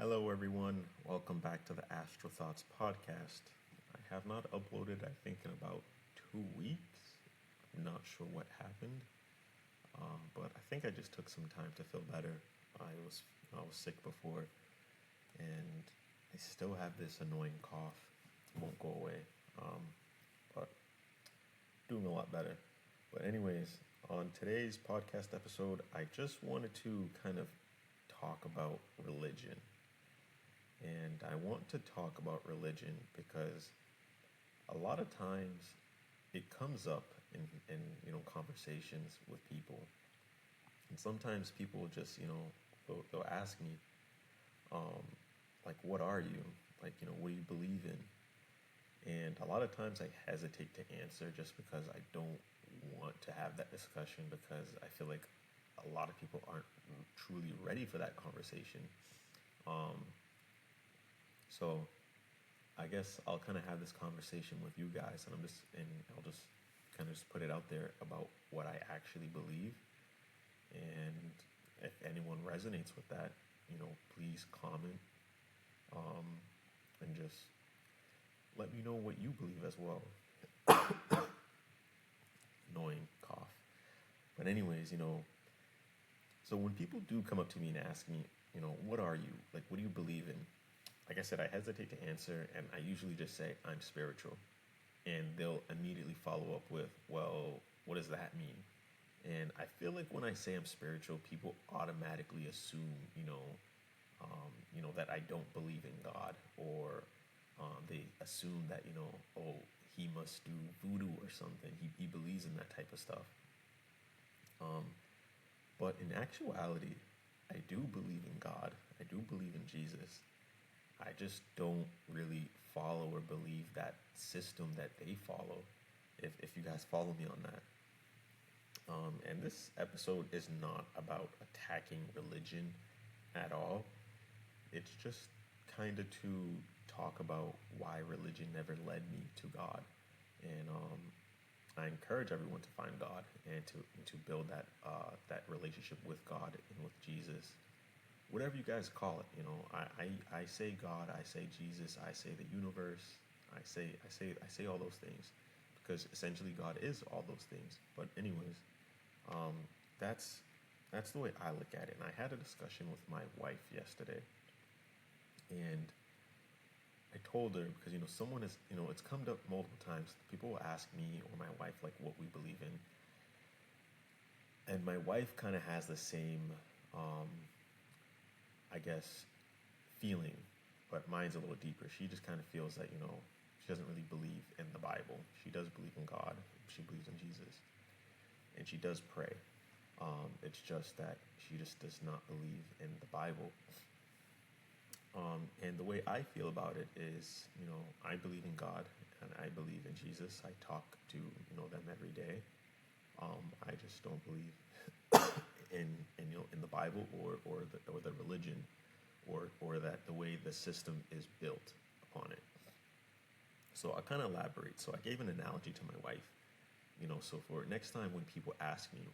Hello, everyone. Welcome back to the Astro Thoughts podcast. I have not uploaded, I think, in about 2 weeks. I'm not sure what happened, but I think I just took some time to feel better. I was sick before, and I still have this annoying cough. It won't go away, but doing a lot better. But anyways, on today's podcast episode, I just wanted to kind of talk about religion. And I want to talk about religion because a lot of times it comes up in conversations with people. And sometimes people just, they'll ask me, like, what are you? Like, what do you believe in? And a lot of times I hesitate to answer just because I don't want to have that discussion because I feel like a lot of people aren't truly ready for that conversation. So I guess I'll kind of have this conversation with you guys, and I'll just kind of just put it out there about what I actually believe. And if anyone resonates with that, please comment, and just let me know what you believe as well. Annoying cough. But anyways, so when people do come up to me and ask me, what are you? Like, what do you believe in? Like I said, I hesitate to answer, and I usually just say, I'm spiritual. And they'll immediately follow up with, well, what does that mean? And I feel like when I say I'm spiritual, people automatically assume, that I don't believe in God, or they assume that, oh, he must do voodoo or something. He believes in that type of stuff. But in actuality, I do believe in God. I do believe in Jesus. I just don't really follow or believe that system that they follow, if you guys follow me on that. And this episode is not about attacking religion at all. It's just kind of to talk about why religion never led me to God. And I encourage everyone to find God and to build that relationship with God and with Jesus. Whatever you guys call it, I say God, I say Jesus, I say the universe, I say all those things, because essentially God is all those things. But anyways, that's the way I look at it. And I had a discussion with my wife yesterday, and I told her, because someone is, it's come up multiple times. People will ask me or my wife like what we believe in, and my wife kind of has the same I guess, feeling, but mine's a little deeper. She just kind of feels that, she doesn't really believe in the Bible. She does believe in God. She believes in Jesus. And she does pray. It's just that she just does not believe in the Bible. And the way I feel about it is, I believe in God and I believe in Jesus. I talk to, them every day. I just don't believe in the Bible or the religion or that the way the system is built upon it. So I'll kind of elaborate. So I gave an analogy to my wife. So for next time when people ask me,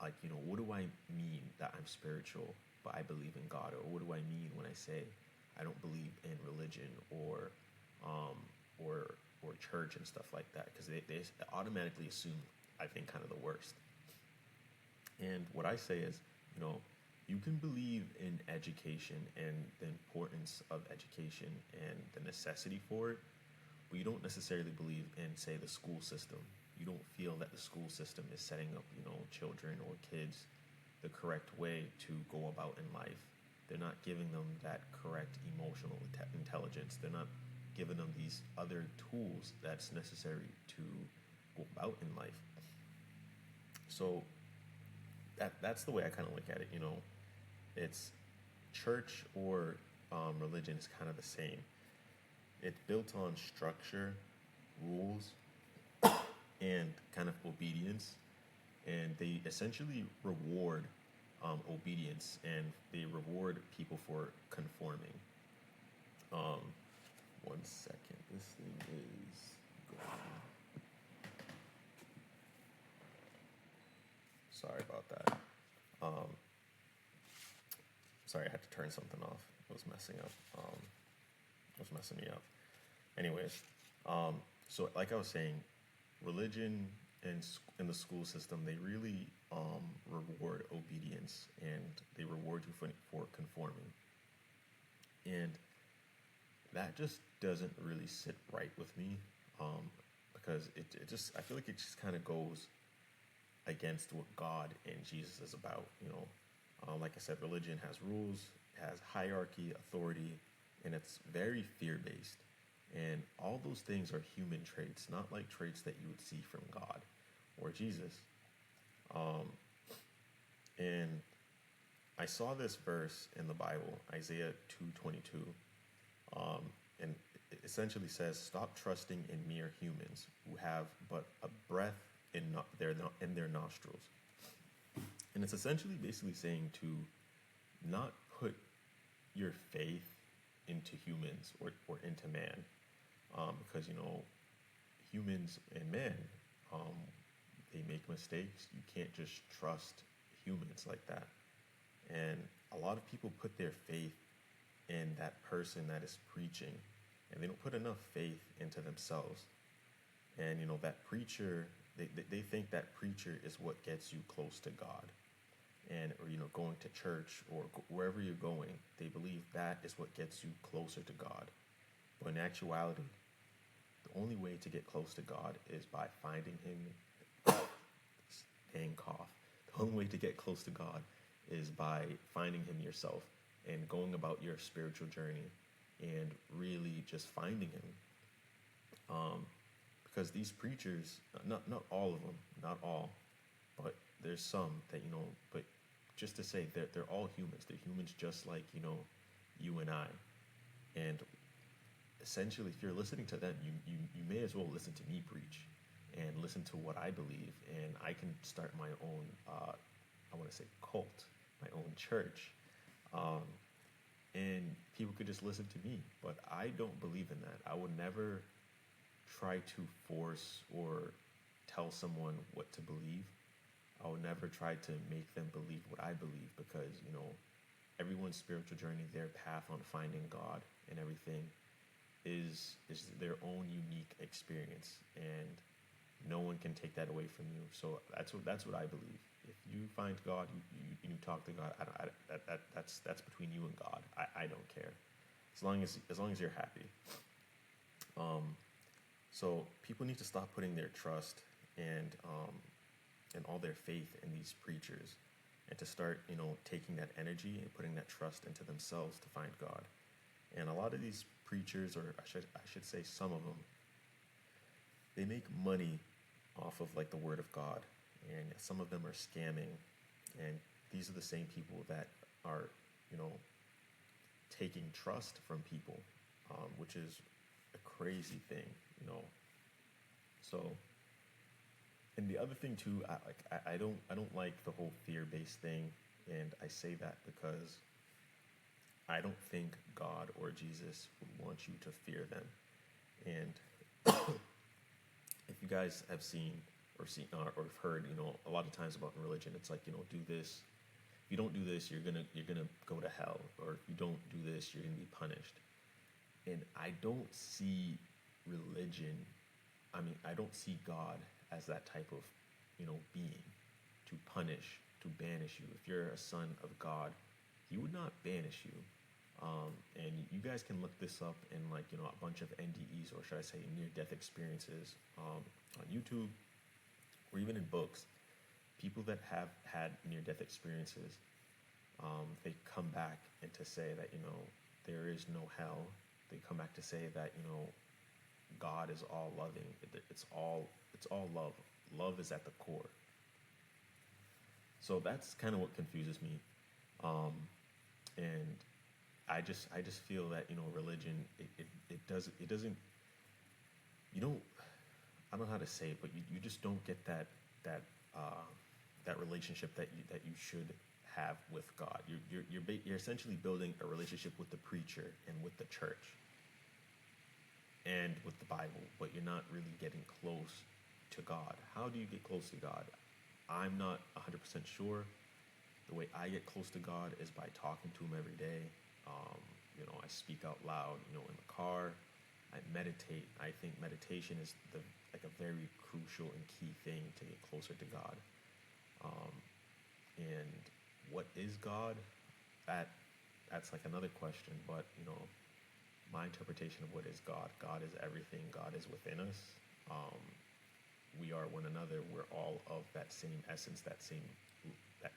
like, what do I mean that I'm spiritual but I believe in God, or what do I mean when I say I don't believe in religion or church and stuff like that, because they automatically assume, I think, kind of the worst. And what I say is, you can believe in education and the importance of education and the necessity for it, but you don't necessarily believe in, say, the school system. You don't feel that the school system is setting up, children or kids the correct way to go about in life. They're not giving them that correct emotional intelligence. They're not giving them these other tools that's necessary to go about in life. So that's the way I kind of look at it. It's church or religion is kind of the same. It's built on structure, rules, and kind of obedience, and they essentially reward obedience, and they reward people for conforming. One second, this thing is going. Sorry about that. Sorry, I had to turn something off. It was messing up. It was messing me up. Anyways, so like I was saying, religion and in the school system, they really reward obedience, and they reward you for conforming. And that just doesn't really sit right with me, because it just, I feel like it just kind of goes against what God and Jesus is about. Like I said, religion has rules, has hierarchy, authority, and it's very fear based. And all those things are human traits, not like traits that you would see from God or Jesus. And I saw this verse in the Bible, Isaiah 2:22, and it essentially says, "Stop trusting in mere humans who have but a breath in their nostrils." And it's essentially basically saying to not put your faith into humans or into man, because humans and men, they make mistakes. You can't just trust humans like that. And a lot of people put their faith in that person that is preaching, and they don't put enough faith into themselves. And that preacher, they think that preacher is what gets you close to God, and or going to church or wherever you're going, they believe that is what gets you closer to God. But in actuality, the only way to get close to God is by finding Him. Dang cough. The only way to get close to God is by finding Him yourself and going about your spiritual journey and really just finding Him. Because these preachers, not all of them, not all, but there's some that but just to say they're all humans. They're humans just like you and I. And essentially, if you're listening to them, you may as well listen to me preach and listen to what I believe, and I can start my own, I want to say cult, my own church, and people could just listen to me. But I don't believe in that. I would never try to force or tell someone what to believe. I would never try to make them believe what I believe, because everyone's spiritual journey, their path on finding God and everything is their own unique experience, and no one can take that away from you. So that's what I believe. If you find God, you talk to God. That's between you and God. I don't care, as long as you're happy. So people need to stop putting their trust and all their faith in these preachers, and to start taking that energy and putting that trust into themselves to find God. And a lot of these preachers, or I should say some of them, they make money off of like the word of God, and some of them are scamming. And these are the same people that are taking trust from people, which is a crazy thing. So, and the other thing too, I don't like the whole fear-based thing, and I say that because I don't think God or Jesus would want you to fear them. And if you guys have seen or heard, a lot of times about religion, it's like, do this. If you don't do this, you're gonna go to hell, or if you don't do this, you're gonna be punished. And I don't see religion. I don't see God as that type of, being to punish, to banish you. If you're a son of God, He would not banish you. And you guys can look this up in a bunch of NDEs, or should I say near-death experiences, on YouTube, or even in books. People that have had near-death experiences, they come back and to say that there is no hell. They come back to say that God is all loving. It's all love. Love is at the core. So that's kind of what confuses me, and I just feel that religion, it doesn't, I don't know how to say it, but you just don't get that relationship that you should have with God. You're essentially building a relationship with the preacher and with the church and with the Bible, but you're not really getting close to God. How do you get close to God? I'm not 100% sure. The way I get close to God is by talking to Him every day. I speak out loud, in the car. I meditate. I think meditation is like a very crucial and key thing to get closer to God. Um, and what is God? That's like another question. But my interpretation of what is God. God is everything. God is within us. Um, we are one another. We're all of that same essence, that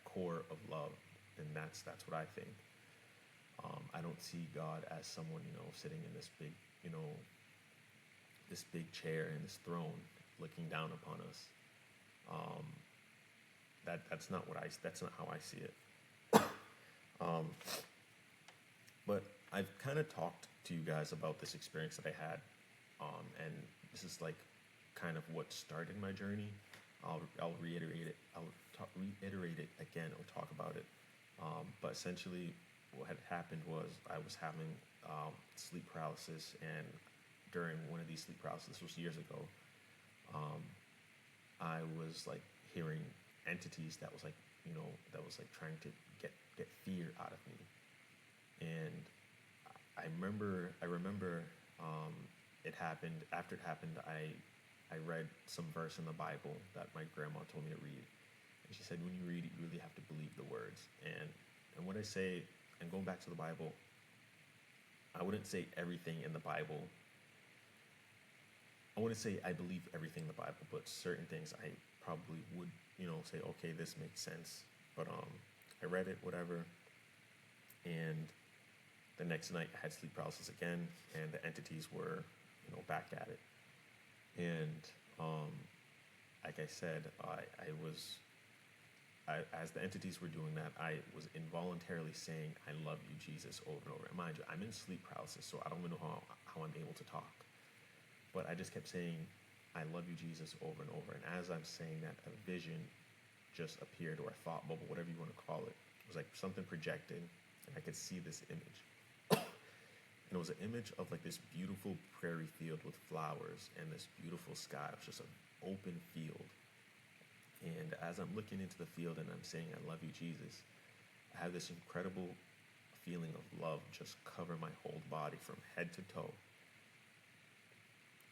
core of love, and that's what I think. I don't see God as someone sitting in this big chair and this throne, looking down upon us. Um, that's not how I see it. Um, but I've kind of talked to you guys about this experience that I had, and this is like kind of what started my journey. I'll reiterate it. Reiterate it again or talk about it. But essentially, what had happened was I was having sleep paralysis, and during one of these sleep paralysis, this was years ago, I was like hearing entities that was like trying to get fear out of me. And I remember it happened. After it happened, I read some verse in the Bible that my grandma told me to read, and she said, when you read it, you really have to believe the words. And when I say, and going back to the Bible, I wouldn't say everything in the Bible. I wouldn't say I believe everything in the Bible, but certain things I probably would, say, okay, this makes sense. But I read it, whatever, and the next night I had sleep paralysis again, and the entities were, back at it. And like I said, as the entities were doing that, I was involuntarily saying, "I love you, Jesus," over and over. And mind you, I'm in sleep paralysis, so I don't even know how I'm able to talk. But I just kept saying, "I love you, Jesus," over and over. And as I'm saying that, a vision just appeared, or a thought bubble, whatever you want to call it. It was like something projected, and I could see this image. And it was an image of like this beautiful prairie field with flowers and this beautiful sky. It was just an open field. And as I'm looking into the field and I'm saying, "I love you, Jesus," I have this incredible feeling of love just cover my whole body from head to toe.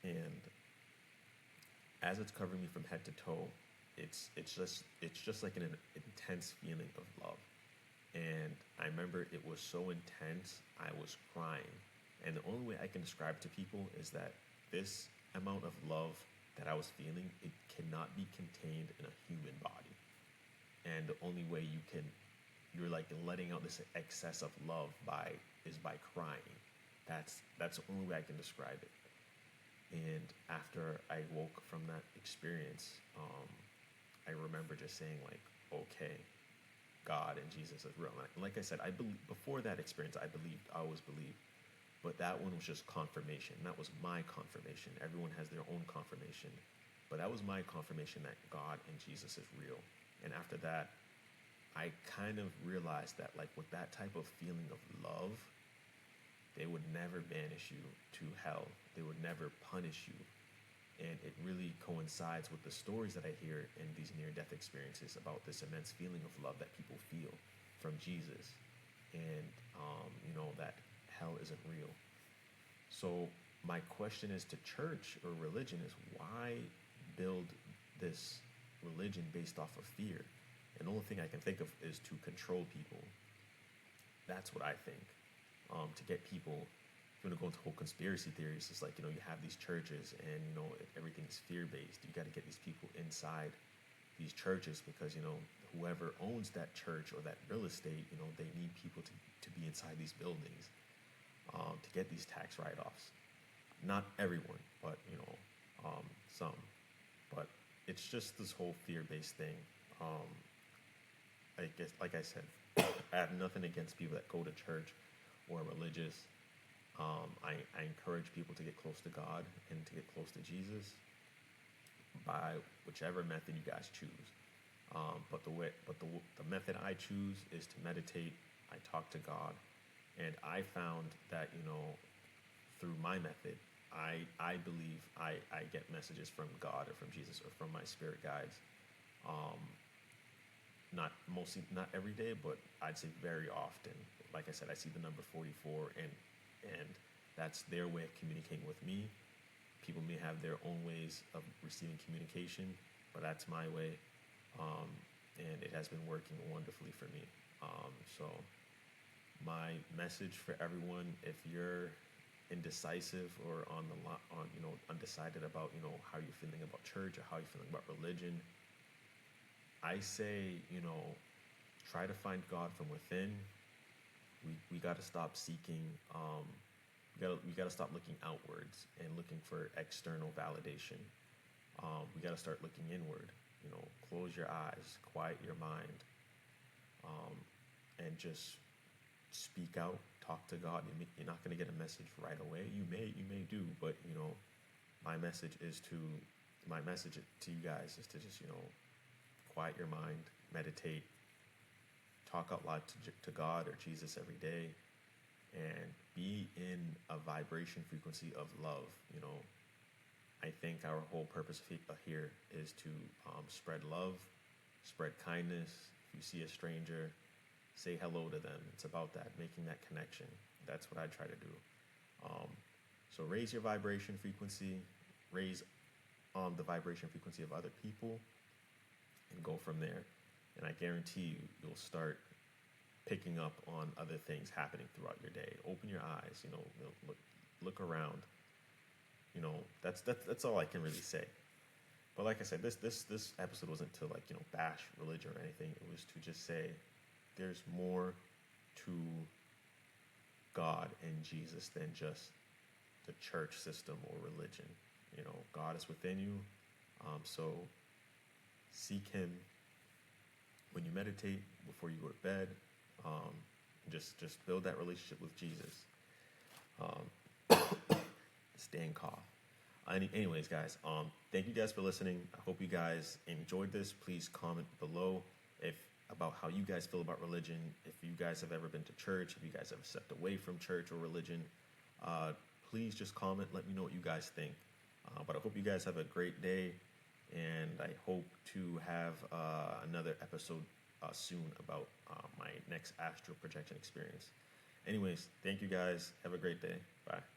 And as it's covering me from head to toe, it's just like an intense feeling of love. And I remember it was so intense, I was crying. And the only way I can describe it to people is that this amount of love that I was feeling, it cannot be contained in a human body. And the only way you're like letting out this excess of love is by crying. That's the only way I can describe it. And after I woke from that experience, I remember just saying like, okay, God and Jesus is real. And like I said, I believe before that experience, I always believed, but that one was just confirmation. That was my confirmation. Everyone has their own confirmation, but that was my confirmation that God and Jesus is real. And after that, I kind of realized that like with that type of feeling of love, they would never banish you to hell. They would never punish you. And it really coincides with the stories that I hear in these near-death experiences about this immense feeling of love that people feel from Jesus. And, that hell isn't real. So my question is to church or religion is, why build this religion based off of fear? And the only thing I can think of is to control people. That's what I think. To get people, if you want to go into whole conspiracy theories, it's like, you have these churches and, everything's fear-based. You got to get these people inside these churches because, whoever owns that church or that real estate, they need people to be inside these buildings to get these tax write-offs. Not everyone, but, some. But it's just this whole fear-based thing. I guess, like I said, I have nothing against people that go to church or religious. I encourage people to get close to God and to get close to Jesus by whichever method you guys choose. But the method I choose is to meditate. I talk to God, and I found that through my method, I believe I get messages from God or from Jesus or from my spirit guides. not every day, but I'd say very often. Like I said, I see the number 44, and that's their way of communicating with me. People may have their own ways of receiving communication, but that's my way, um, and it has been working wonderfully for me. So my message for everyone, if you're indecisive or on undecided about how you're feeling about church or how you're feeling about religion, I say try to find God from within. We got to stop seeking. We got to stop looking outwards and looking for external validation. We got to start looking inward. Close your eyes, quiet your mind, and just speak out. Talk to God. You're not going to get a message right away. You may do, but my message is to my message to you guys is to just quiet your mind, meditate, talk out loud to God or Jesus every day, and be in a vibration frequency of love. I think our whole purpose here is to spread love, spread kindness. If you see a stranger, say hello to them. It's about that, making that connection. That's what I try to do. So raise your vibration frequency, raise the vibration frequency of other people, and go from there. And I guarantee you'll start picking up on other things happening throughout your day. Open your eyes, look around. That's all I can really say. But like I said, this episode wasn't to bash religion or anything. It was to just say there's more to God and Jesus than just the church system or religion. God is within you. So seek Him when you meditate, before you go to bed. Just build that relationship with Jesus. Staying calm. Anyways, guys, thank you guys for listening. I hope you guys enjoyed this. Please comment below about how you guys feel about religion. If you guys have ever been to church, if you guys ever stepped away from church or religion, please just comment. Let me know what you guys think. But I hope you guys have a great day, and I hope to have another episode soon about my next astral projection experience. Anyways, thank you guys. Have a great day. Bye.